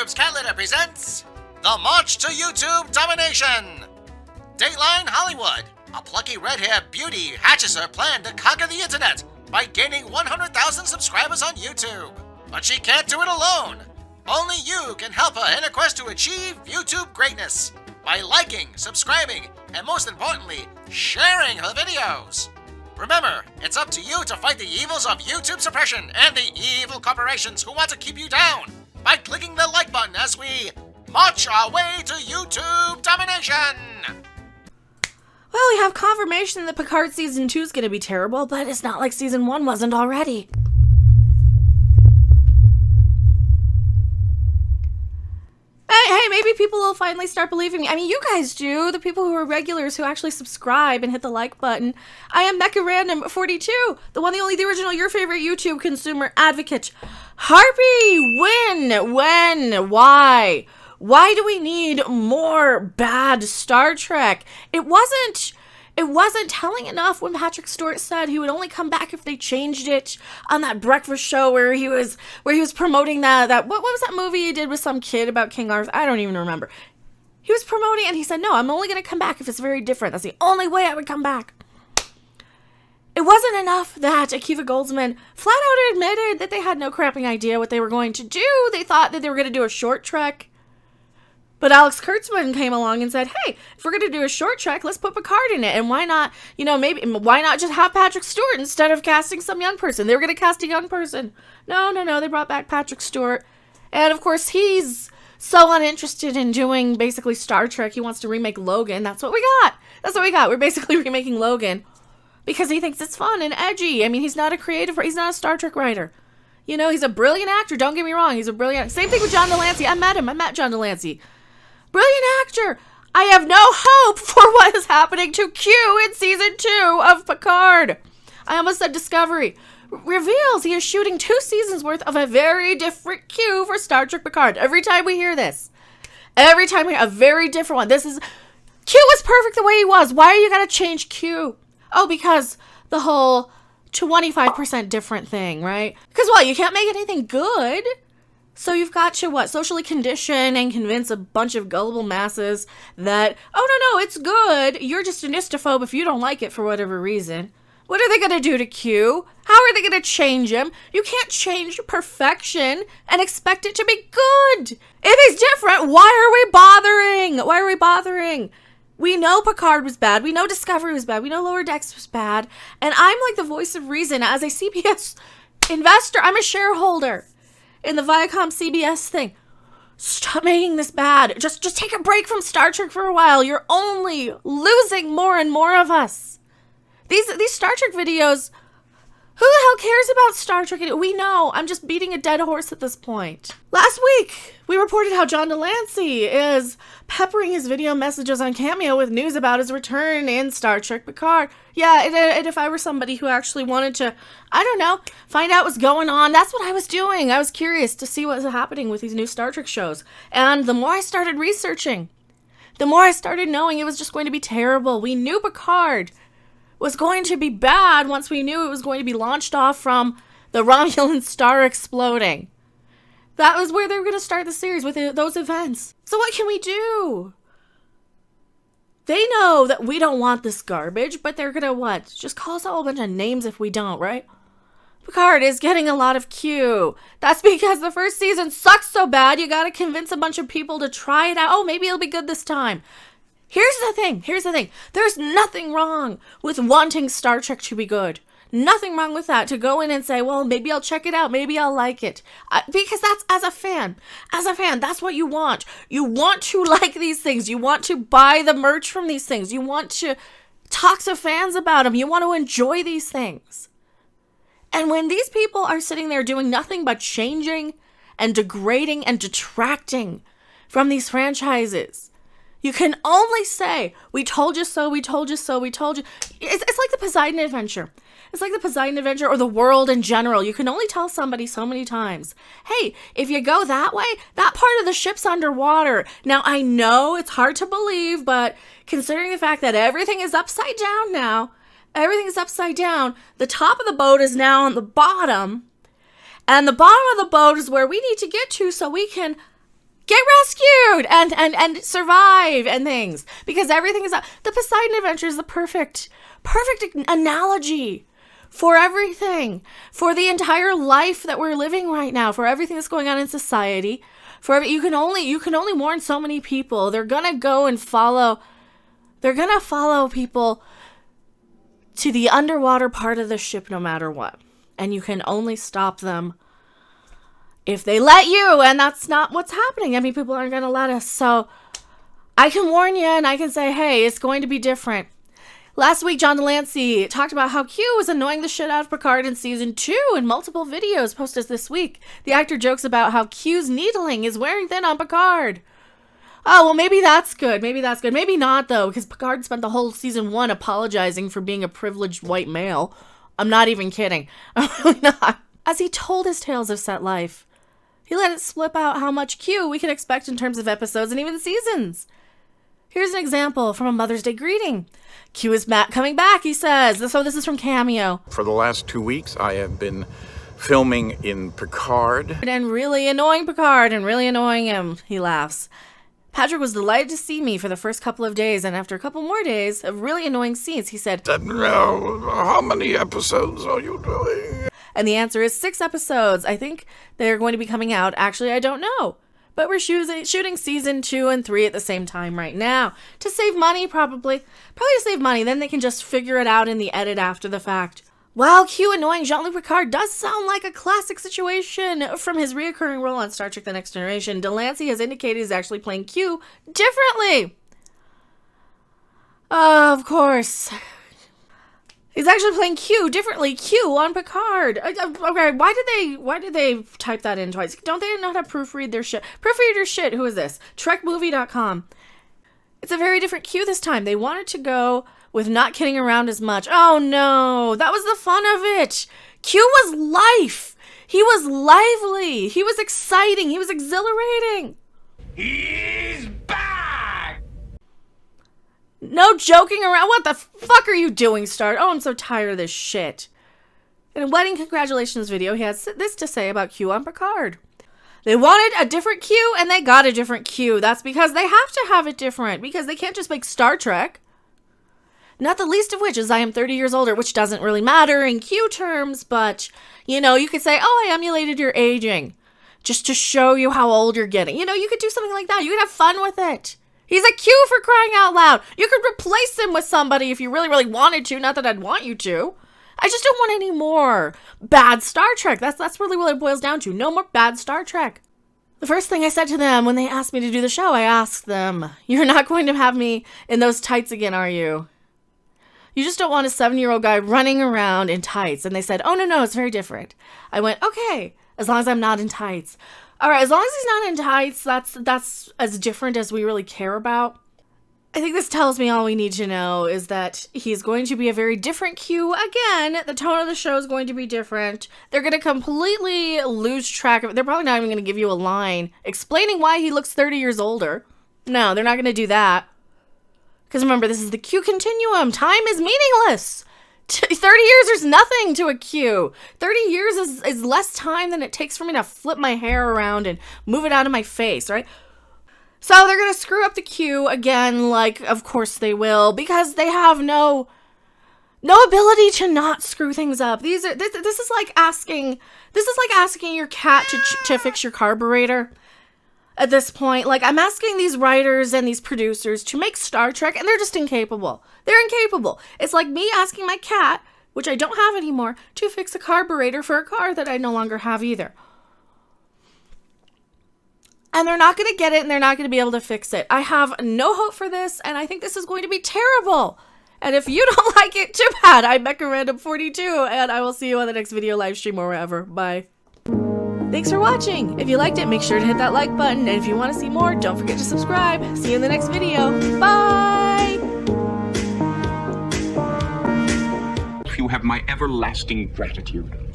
YouTube's Cat Litter presents The March to YouTube Domination! Dateline Hollywood. A plucky red-haired beauty hatches her plan to conquer the internet by gaining 100,000 subscribers on YouTube. But she can't do it alone. Only you can help her in her quest to achieve YouTube greatness by liking, subscribing, and most importantly, sharing her videos. Remember, it's up to you to fight the evils of YouTube suppression and the evil corporations who want to keep you down by clicking the like button as we march our way to YouTube domination. Well, we have confirmation that Picard Season 2 is going to be terrible, but it's not like Season 1 wasn't already. Hey, maybe people will finally start believing me. I mean, you guys do. The people who are regulars who actually subscribe and hit the like button. I am Mecha Random 42, the one, the only, the original, your favorite YouTube consumer advocate. Harpy, when, why? Why do we need more bad Star Trek? It wasn't telling enough when Patrick Stewart said he would only come back if they changed it on that breakfast show where he was promoting that what was that movie he did with some kid about King Arthur? I don't even remember. He was promoting and he said, no, I'm only going to come back if it's very different. That's the only way I would come back. It wasn't enough that Akiva Goldsman flat out admitted that they had no crapping idea what they were going to do. They thought that they were going to do a short trek. But Alex Kurtzman came along and said, hey, if we're going to do a short trek, let's put Picard in it. And why not, why not just have Patrick Stewart instead of casting some young person? They were going to cast a young person. No, they brought back Patrick Stewart. And of course, he's so uninterested in doing basically Star Trek. He wants to remake Logan. That's what we got. We're basically remaking Logan because he thinks it's fun and edgy. I mean, he's not a Star Trek writer. He's a brilliant actor. Don't get me wrong. He's a brilliant. Same thing with John de Lancie. I met John de Lancie. Brilliant actor. I have no hope for what is happening to Q in season 2 of Picard. I almost said Discovery. Reveals he is shooting 2 seasons worth of a very different Q for Star Trek Picard. Every time we hear this. Every time we hear a very different one. Q was perfect the way he was. Why are you going to change Q? Oh, because the whole 25% different thing, right? Because you can't make anything good. So you've got to, socially condition and convince a bunch of gullible masses that, oh, no, it's good. You're just a nistophobe if you don't like it for whatever reason. What are they going to do to Q? How are they going to change him? You can't change perfection and expect it to be good. If he's different, why are we bothering? We know Picard was bad. We know Discovery was bad. We know Lower Decks was bad. And I'm like the voice of reason. As a CBS investor, I'm a shareholder in the Viacom CBS thing. Stop making this bad. Just take a break from Star Trek for a while. You're only losing more and more of us. These Star Trek videos, who the hell cares about Star Trek? We know. I'm just beating a dead horse at this point. Last week, we reported how John de Lancie is peppering his video messages on Cameo with news about his return in Star Trek Picard. Yeah, and if I were somebody who actually wanted to, find out what's going on, that's what I was doing. I was curious to see what was happening with these new Star Trek shows. And the more I started researching, the more I started knowing it was just going to be terrible. We knew Picard was going to be bad once we knew it was going to be launched off from the Romulan star exploding. That was where they were going to start the series, with those events. So what can we do? They know that we don't want this garbage, but they're going to just call us a whole bunch of names if we don't, right? Picard is getting a lot of Q. That's because the first season sucks so bad, you got to convince a bunch of people to try it out. Oh, maybe it'll be good this time. Here's the thing. There's nothing wrong with wanting Star Trek to be good. Nothing wrong with that, to go in and say, well, maybe I'll check it out. Maybe I'll like it. Because that's, as a fan, that's what you want. You want to like these things. You want to buy the merch from these things. You want to talk to fans about them. You want to enjoy these things. And when these people are sitting there doing nothing but changing and degrading and detracting from these franchises, you can only say, we told you so, we told you so, we told you. It's like the Poseidon Adventure. It's like the Poseidon Adventure or the world in general. You can only tell somebody so many times, hey, if you go that way, that part of the ship's underwater. Now, I know it's hard to believe, but considering the fact that everything is upside down now, the top of the boat is now on the bottom, and the bottom of the boat is where we need to get to so we can get rescued and survive and things, because everything is the Poseidon Adventure is the perfect analogy for everything, for the entire life that we're living right now, for everything that's going on in society. You can only warn so many people. They're gonna go and follow people to the underwater part of the ship no matter what, and you can only stop them if they let you, and that's not what's happening. I mean, people aren't gonna let us. So I can warn you, and I can say, hey, it's going to be different. Last week, John de Lancie talked about how Q was annoying the shit out of Picard in season 2 in multiple videos posted this week. The actor jokes about how Q's needling is wearing thin on Picard. Oh, well, maybe that's good. Maybe not, though, because Picard spent the whole season 1 apologizing for being a privileged white male. I'm not even kidding. I'm really not. As he told his Tales of Set Life, he let it slip out how much Q we can expect in terms of episodes and even seasons. Here's an example from a Mother's Day greeting. Q is coming back, he says. So this is from Cameo. For the last 2 weeks, I have been filming in Picard. And really annoying Picard and really annoying him, he laughs. Patrick was delighted to see me for the first couple of days, and after a couple more days of really annoying scenes, he said, how many episodes are you doing? And the answer is 6 episodes. I think they're going to be coming out. Actually, I don't know. But we're shooting season 2 and 3 at the same time right now. To save money, probably. Probably to save money. Then they can just figure it out in the edit after the fact. While Q annoying Jean-Luc Picard does sound like a classic situation from his reoccurring role on Star Trek The Next Generation, de Lancie has indicated he's actually playing Q differently. Of course. He's actually playing Q differently. Q on Picard. Okay, why did they type that in twice? Don't they know how to proofread their shit? Proofread your shit. Who is this? TrekMovie.com. It's a very different Q this time. They wanted to go with not kidding around as much. Oh no, that was the fun of it. Q was life. He was lively. He was exciting. He was exhilarating. He's back! No joking around. What the fuck are you doing, Star? Oh, I'm so tired of this shit. In a wedding congratulations video, he has this to say about Q on Picard. They wanted a different Q, and they got a different Q. That's because they have to have it different, because they can't just make Star Trek. Not the least of which is I am 30 years older, which doesn't really matter in Q terms, but, you know, you could say, oh, I emulated your aging, just to show you how old you're getting. You know, you could do something like that. You could have fun with it. He's a Q for crying out loud. You could replace him with somebody if you really, really wanted to. Not that I'd want you to. I just don't want any more bad Star Trek. That's really what it boils down to. No more bad Star Trek. The first thing I said to them when they asked me to do the show, I asked them, you're not going to have me in those tights again, are you? You just don't want a 7-year-old guy running around in tights. And they said, oh, no, it's very different. I went, okay, as long as I'm not in tights. All right, as long as he's not in tights, that's as different as we really care about. I think this tells me all we need to know is that he's going to be a very different Q. Again, the tone of the show is going to be different. They're going to completely lose track of it. They're probably not even going to give you a line explaining why he looks 30 years older. No, they're not going to do that. Because remember, this is the Q continuum. Time is meaningless. 30 years is nothing to a Q. 30 years is less time than it takes for me to flip my hair around and move it out of my face, right? So they're going to screw up the Q again, like, of course they will, because they have no ability to not screw things up. This is like asking your cat to fix your carburetor. At this point, like, I'm asking these writers and these producers to make Star Trek, and they're just incapable. They're incapable. It's like me asking my cat, which I don't have anymore, to fix a carburetor for a car that I no longer have either. And they're not going to get it, and they're not going to be able to fix it. I have no hope for this, and I think this is going to be terrible. And if you don't like it, too bad. I'm MechaRandom42, and I will see you on the next video, live stream, or wherever. Bye. Thanks for watching. If you liked it, make sure to hit that like button. And if you want to see more, don't forget to subscribe. See you in the next video. Bye! You have my everlasting gratitude.